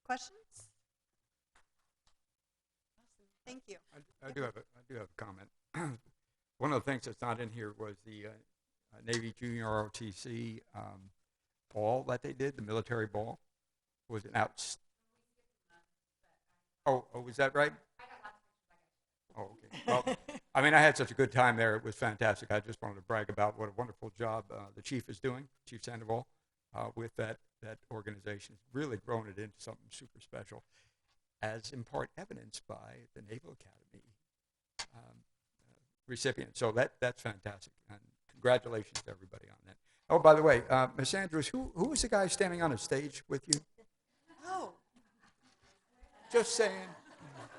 Questions? Awesome. Thank you. I do have a comment. One of the things that's not in here was the Navy Junior ROTC ball that they did, the military ball. Was it out? Oh, was that right? Oh, okay. Well, I mean, I had such a good time there. It was fantastic. I just wanted to brag about what a wonderful job the chief is doing, Chief Sandoval, with that organization. It's really grown it into something super special, as in part evidenced by the Naval Academy recipient. So that's fantastic. And congratulations to everybody on that. Oh, by the way, Ms. Andrews, who was the guy standing on the stage with you? Oh. Just saying.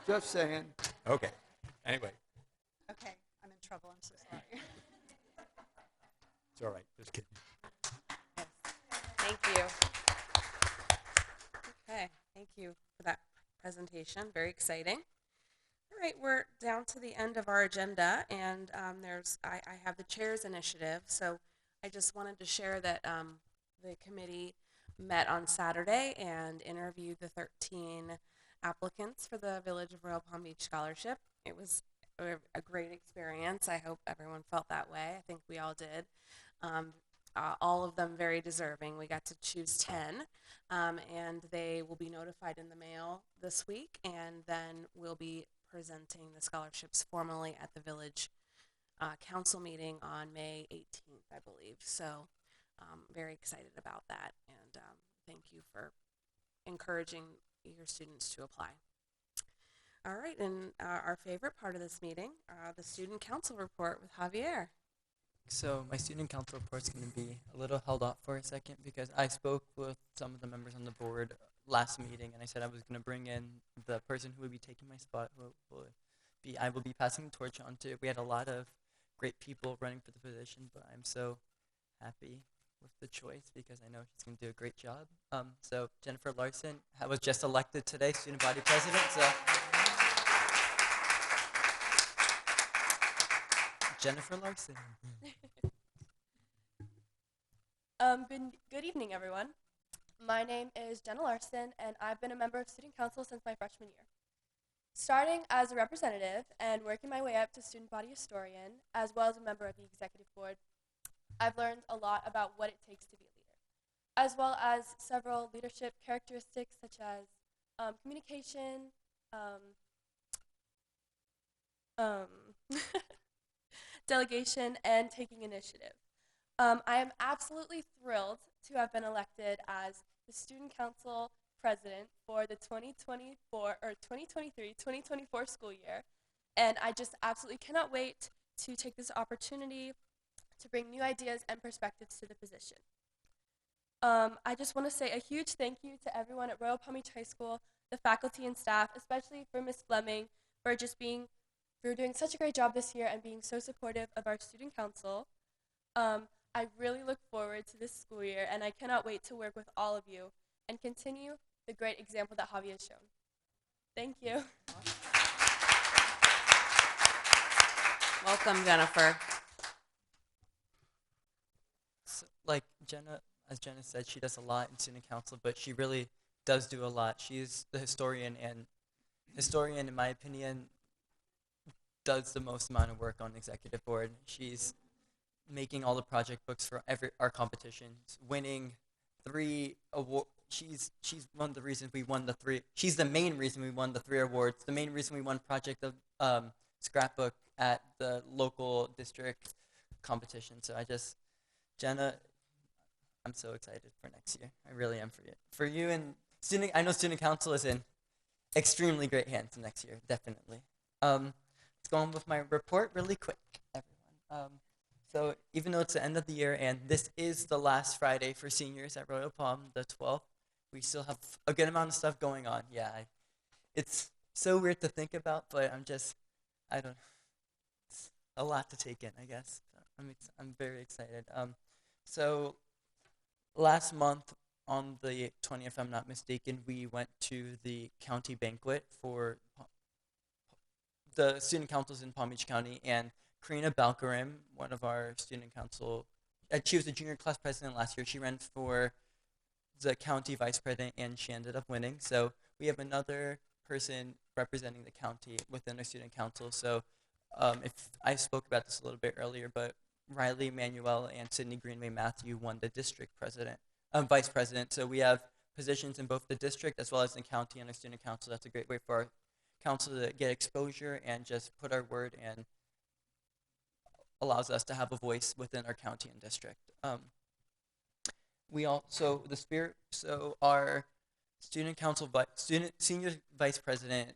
Just saying. Okay. Anyway. Okay, I'm in trouble. I'm so sorry. It's all right. Just kidding. Yes. Thank you. Okay, thank you for that presentation. Very exciting. All right, we're down to the end of our agenda, and I have the chair's initiative. So I just wanted to share that the committee met on Saturday and interviewed the 13 applicants for the Village of Royal Palm Beach Scholarship. It was a great experience. I hope everyone felt that way. I think we all did. All of them very deserving. We got to choose 10, and they will be notified in the mail this week, and then will be presenting the scholarships formally at the village council meeting on May 18th, I believe. So very excited about that, and thank you for encouraging your students to apply. All right, and our favorite part of this meeting, the student council report with Javier. So my student council report's going to be a little held off for a second because I spoke with some of the members on the board last meeting, and I said I was going to bring in the person who would be taking my spot, I will be passing the torch on to. We had a lot of great people running for the position, but I'm so happy with the choice because I know she's going to do a great job. So Jennifer Larson was just elected today, student body president. So Jennifer Larson. Good evening, everyone. My name is Jenna Larson, and I've been a member of Student Council since my freshman year. Starting as a representative and working my way up to student body historian, as well as a member of the executive board, I've learned a lot about what it takes to be a leader, as well as several leadership characteristics such as communication, delegation, and taking initiative. I am absolutely thrilled to have been elected as the Student Council President for the 2023-2024 school year, and I just absolutely cannot wait to take this opportunity to bring new ideas and perspectives to the position. I just want to say a huge thank you to everyone at Royal Palm Beach High School, the faculty and staff, especially for Ms. Fleming, for doing such a great job this year and being so supportive of our student council. I really look forward to this school year, and I cannot wait to work with all of you and continue the great example that Javi has shown. Thank you. Welcome, Jennifer. So, like as Jenna said, she does a lot in student council, but she really does do a lot. She's the historian, and historian, in my opinion, does the most amount of work on the executive board. She's making all the project books for our competitions, winning 3 awards. She's one of the reasons we won the 3. She's the main reason we won the 3 awards. The main reason we won project of scrapbook at the local district competition. So Jenna, I'm so excited for next year. I really am for you. For you and I know student council is in extremely great hands next year, definitely. Let's go on with my report really quick, everyone. So even though it's the end of the year and this is the last Friday for seniors at Royal Palm, the 12th, we still have a good amount of stuff going on. Yeah, it's so weird to think about, but I don't know. It's a lot to take in, I guess. I'm very excited. So last month on the 20th, if I'm not mistaken, we went to the county banquet for the student councils in Palm Beach County, and Karina Balkarim, one of our student council, she was the junior class president last year. She ran for the county vice president, and she ended up winning. So we have another person representing the county within our student council. So if I spoke about this a little bit earlier, but Riley Manuel and Sydney Greenway Matthew won the district vice president. So we have positions in both the district as well as in county and our student council. That's a great way for our council to get exposure and just put our word and allows us to have a voice within our county and district. Our student council, senior vice president,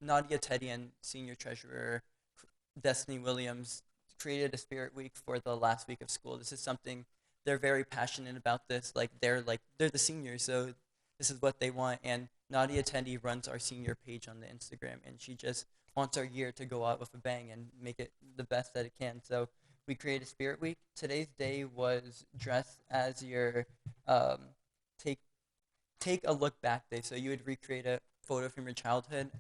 Nadia Teddy, and senior treasurer, Destiny Williams, created a spirit week for the last week of school. This is something they're very passionate about. They're the seniors, so this is what they want. And Nadia Teddy runs our senior page on the Instagram, and she just wants our year to go out with a bang and make it the best that it can. So we created Spirit Week. Today's day was dress as your take a look back day. So you would recreate a photo from your childhood.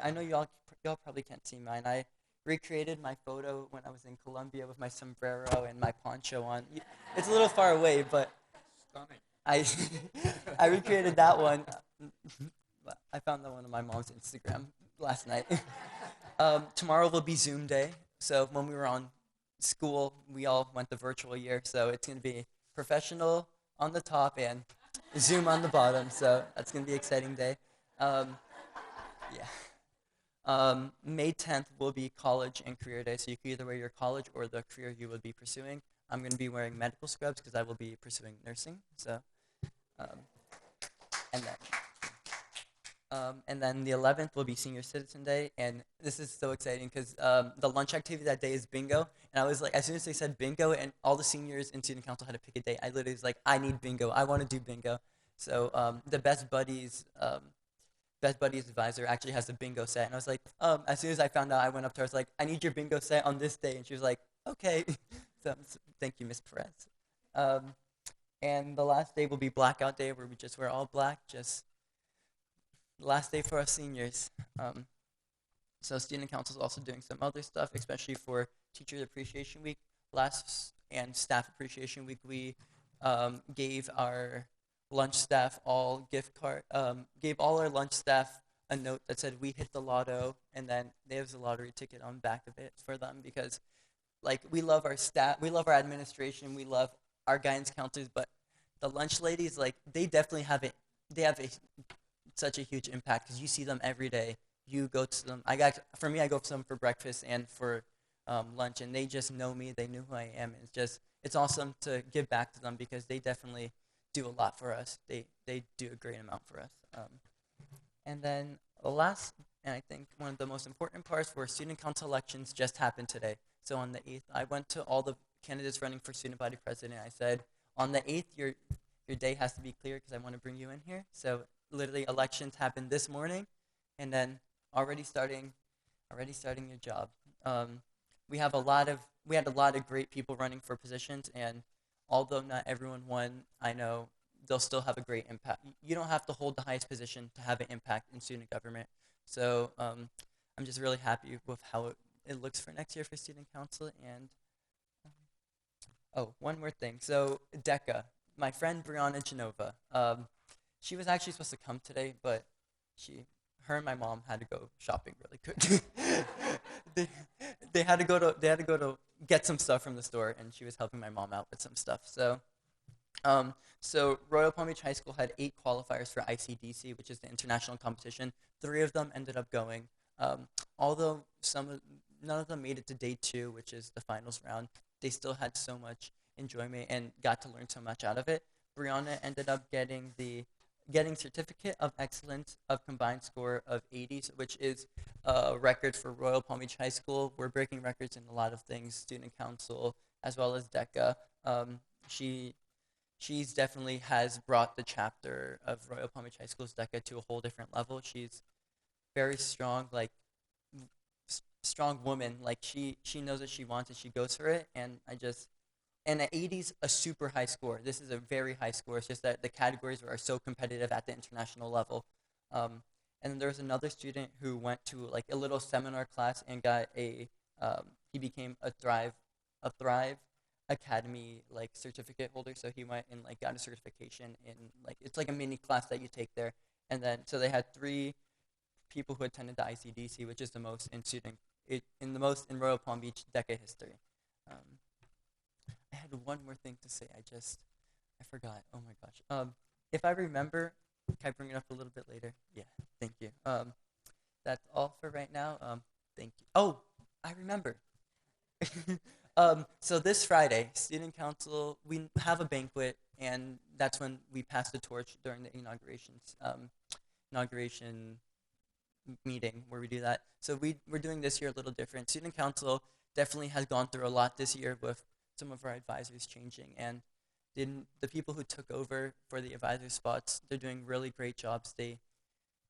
I know y'all probably can't see mine. I recreated my photo when I was in Colombia with my sombrero and my poncho on. It's a little far away, but I recreated that one. I found that one on my mom's Instagram last night. Tomorrow will be Zoom day. So when we were on school, we all went the virtual year. So it's going to be professional on the top and Zoom on the bottom. So that's going to be an exciting day. Yeah. May 10th will be college and career day, so you can either wear your college or the career you would be pursuing. I'm going to be wearing medical scrubs because I will be pursuing nursing. So, um, and then and then the 11th will be Senior Citizen Day, and this is so exciting because the lunch activity that day is bingo. And I was like, as soon as they said bingo, and all the seniors in student council had to pick a day, I literally was like, I need bingo. I want to do bingo. So the Best Buddies advisor actually has a bingo set, and I was like, as soon as I found out, I went up to her. I was like, I need your bingo set on this day, and she was like, okay. So thank you, Miss Perez. And the last day will be Blackout Day, where we just wear all black, just last day for us seniors. So student council is also doing some other stuff, especially for Teacher Appreciation Week. And Staff Appreciation Week, we gave our lunch staff all gave all our lunch staff a note that said we hit the lotto, and then there's a lottery ticket on the back of it for them because, like, we love our staff, we love our administration, we love our guidance counselors, but the lunch ladies, like, they definitely have it. They have such a huge impact because you see them every day. You go to them. For me, I go to them for breakfast and for lunch, and they just know me. They know who I am. It's awesome to give back to them because they definitely do a lot for us. They do a great amount for us. And then the last, and I think one of the most important parts were student council elections just happened today. So on the 8th, I went to all the candidates running for student body president. I said, on the 8th, your day has to be clear because I want to bring you in here. So literally elections happened this morning, and then already starting your job. We had a lot of great people running for positions, and although not everyone won, I know they'll still have a great impact. You don't have to hold the highest position to have an impact in student government. So I'm just really happy with how it looks for next year for student council. And one more thing. So DECA, my friend Brianna Genova, she was actually supposed to come today, but her and my mom had to go shopping really quick. they had to go to get some stuff from the store, and she was helping my mom out with some stuff. So Royal Palm Beach High School had 8 qualifiers for ICDC, which is the international competition. 3 of them ended up going. Although none of them made it to day 2, which is the finals round, they still had so much enjoyment and got to learn so much out of it. Brianna ended up getting Certificate of Excellence of combined score of 80s, which is a record for Royal Palm Beach High School. We're breaking records in a lot of things, student council as well as DECA. She's definitely has brought the chapter of Royal Palm Beach High School's DECA to a whole different level. She's very strong, strong woman. Like she knows what she wants and she goes for it. And an 80's a super high score. This is a very high score. It's just that the categories are so competitive at the international level. And then there was another student who went to like a little seminar class and got he became a Thrive Academy like certificate holder. So he went and like got a certification in like it's like a mini class that you take there. And then so they had 3 people who attended the ICDC, which is the most in Royal Palm Beach DECA history. I had one more thing to say. I forgot. Oh my gosh. If I remember, can I bring it up a little bit later? Yeah. Thank you. That's all for right now. Thank you. Oh, I remember. So this Friday, student council, we have a banquet, and that's when we pass the torch during the inauguration meeting where we do that. So we're doing this year a little different. Student council definitely has gone through a lot this year with some of our advisors changing, and the people who took over for the advisor spots, they're doing really great jobs.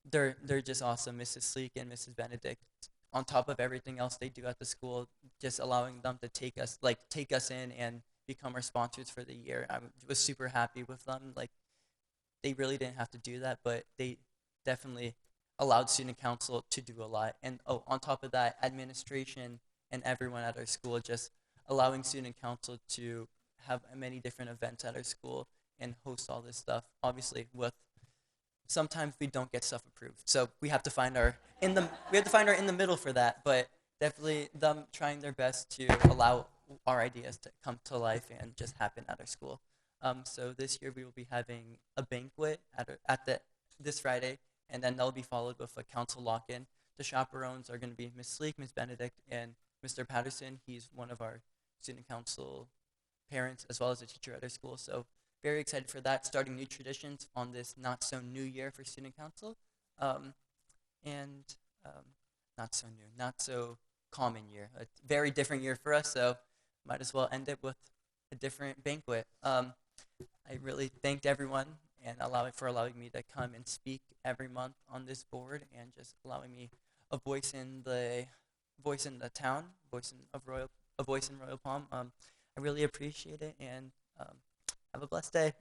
They're just awesome. Mrs. Sleek and Mrs. Benedict, on top of everything else they do at the school, just allowing them to take us in and become our sponsors for the year. I was super happy with them. Like, they really didn't have to do that, but they definitely allowed student council to do a lot. And on top of that, administration and everyone at our school just allowing student council to have many different events at our school and host all this stuff. Obviously, sometimes we don't get stuff approved, so we have to find our in the middle for that. But definitely them trying their best to allow our ideas to come to life and just happen at our school. So this year we will be having a banquet this Friday, and then that'll be followed with a council lock-in. the chaperones are going to be Miss Sleek, Miss Benedict, and Mr. Patterson. He's one of our student council parents as well as a teacher at our school. So very excited for that, starting new traditions on this not so new year for student council. And not so new, not so common year, a very different year for us. So might as well end it with a different banquet. I really thanked everyone and allowing me to come and speak every month on this board and just allowing me a voice in the town, a voice in Royal Palm. I really appreciate it, and have a blessed day.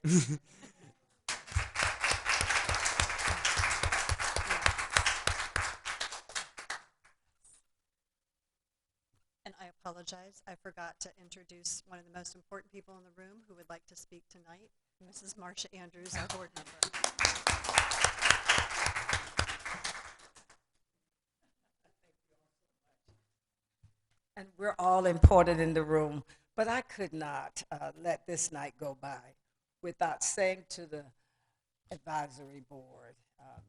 And I apologize, I forgot to introduce one of the most important people in the room who would like to speak tonight, Mrs. Marcia Andrews, our board member. And we're all important in the room, but I could not let this night go by without saying to the advisory board,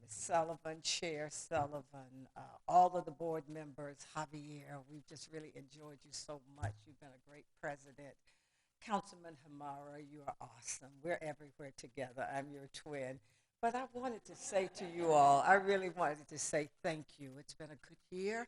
Ms. Sullivan, Chair Sullivan, all of the board members, Javier, we've just really enjoyed you so much. You've been a great president. Councilman Hamara, you are awesome. We're everywhere together. I'm your twin. But I wanted to say to you all, I really wanted to say thank you. It's been a good year.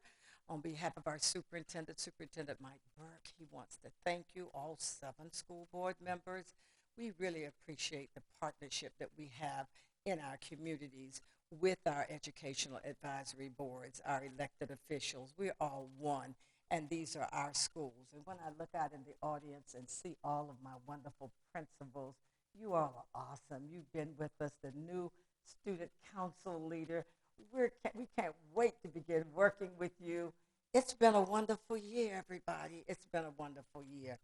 On behalf of our superintendent, Superintendent Mike Burke, he wants to thank you, all 7 school board members. We really appreciate the partnership that we have in our communities with our educational advisory boards, our elected officials. We're all one, and these are our schools. And when I look out in the audience and see all of my wonderful principals, you all are awesome. You've been with us, the new student council leader. We can't wait to begin working with you. It's been a wonderful year, everybody. It's been a wonderful year.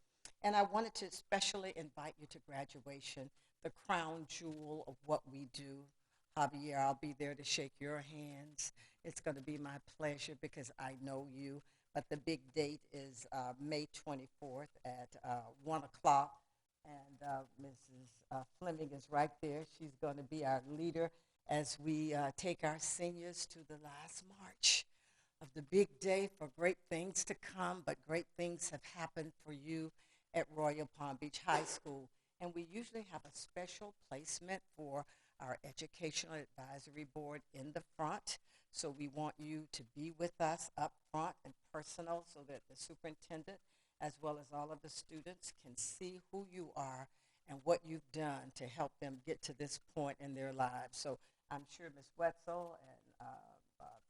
And I wanted to especially invite you to graduation, the crown jewel of what we do. Javier, I'll be there to shake your hands. It's going to be my pleasure because I know you. But the big date is May 24th at 1 o'clock. And Mrs. Fleming is right there. She's going to be our leader as we take our seniors to the last march of the big day for great things to come, but great things have happened for you at Royal Palm Beach High School. And we usually have a special placement for our Educational Advisory Board in the front. So we want you to be with us up front and personal so that the superintendent, as well as all of the students, can see who you are and what you've done to help them get to this point in their lives. So I'm sure Ms. Wetzel and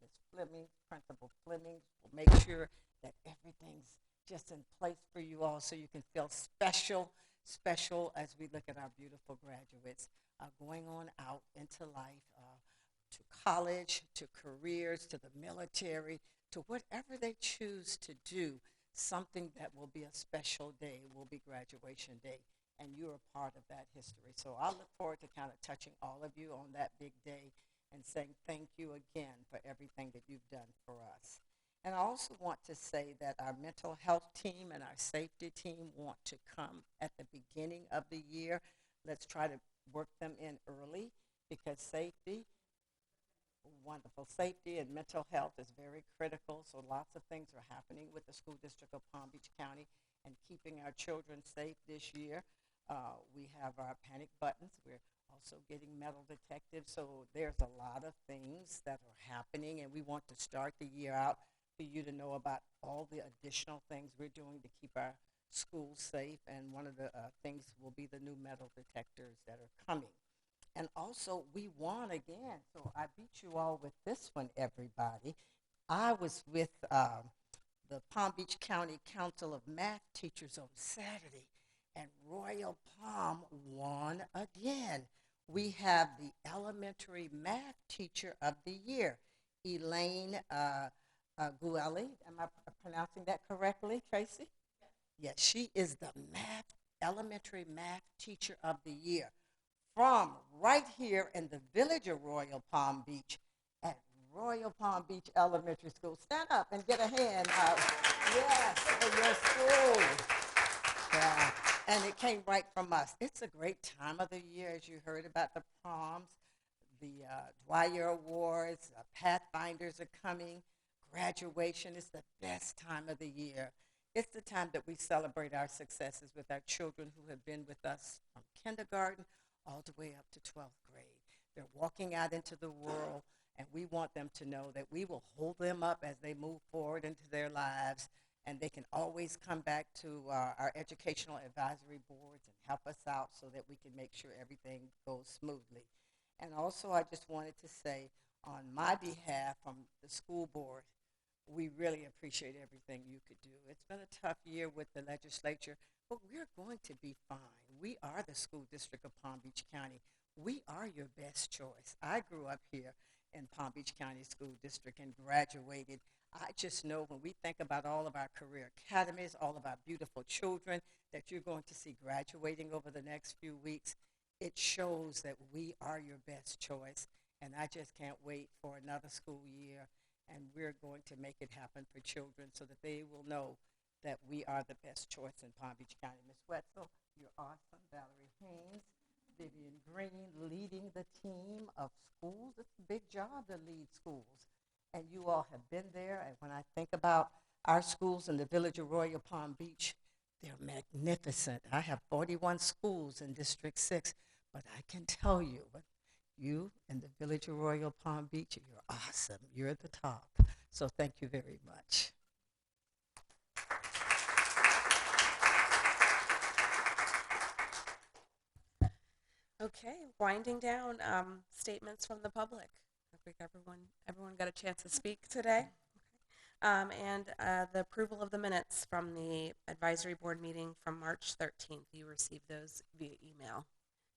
Ms. Fleming, Principal Fleming, will make sure that everything's just in place for you all so you can feel special as we look at our beautiful graduates going on out into life, to college, to careers, to the military, to whatever they choose to do. Something that will be a special day will be graduation day, and you're a part of that history. So I look forward to kind of touching all of you on that big day and saying thank you again for everything that you've done for us. And I also want to say that our mental health team and our safety team want to come at the beginning of the year. Let's try to work them in early because safety and mental health is very critical. So lots of things are happening with the School District of Palm Beach County and keeping our children safe this year. We have our panic buttons. We're also getting metal detectors. So there's a lot of things that are happening, and we want to start the year out for you to know about all the additional things we're doing to keep our schools safe. And one of the things will be the new metal detectors that are coming. And also, we won again. So I beat you all with this one, everybody. I was with the Palm Beach County Council of Math Teachers on Saturday, and Royal Palm won again. We have the Elementary Math Teacher of the Year, Elaine Guelli. Am I pronouncing that correctly, Tracy? Yes, she is the Elementary Math Teacher of the Year from right here in the village of Royal Palm Beach at Royal Palm Beach Elementary School. Stand up and get a hand out. Yes, for your school. Yeah. And it came right from us. It's a great time of the year, as you heard about the proms, the Dwyer Awards, Pathfinders are coming. Graduation is the best time of the year. It's the time that we celebrate our successes with our children who have been with us from kindergarten all the way up to 12th grade. They're walking out into the world, and we want them to know that we will hold them up as they move forward into their lives, and they can always come back to our educational advisory boards and help us out so that we can make sure everything goes smoothly. And also, I just wanted to say, on my behalf, from the school board, we really appreciate everything you could do. It's been a tough year with the legislature, but we're going to be fine. We are the school district of Palm Beach County. We are your best choice. I grew up here in Palm Beach County School District and graduated. I just know when we think about all of our career academies, all of our beautiful children that you're going to see graduating over the next few weeks, it shows that we are your best choice. And I just can't wait for another school year, and we're going to make it happen for children so that they will know that we are the best choice in Palm Beach County. Ms. Wetzel, you're awesome. Valerie Haynes, Vivian Green, leading the team of schools. It's a big job to lead schools, and you all have been there. And when I think about our schools in the Village of Royal Palm Beach, they're magnificent. I have 41 schools in District 6, but I can tell you, you in the Village of Royal Palm Beach, you're awesome. You're at the top. So thank you very much. Okay, winding down, statements from the public. I think everyone got a chance to speak today. And the approval of the minutes from the advisory board meeting from March 13th. You received those via email,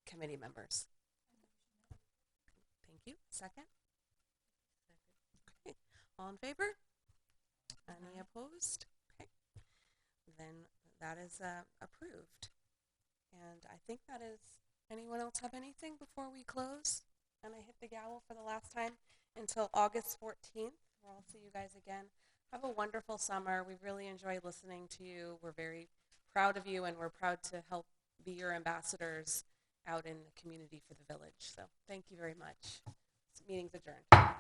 committee members. Thank you. Second? Okay. All in favor? Any opposed? Okay. Then that is approved. And I think that is, anyone else have anything before we close? And I hit the gavel for the last time until August 14th. I'll see you guys again. Have a wonderful summer. We really enjoy listening to you. We're very proud of you, and we're proud to help be your ambassadors out in the community for the village. So thank you very much. This meeting's adjourned.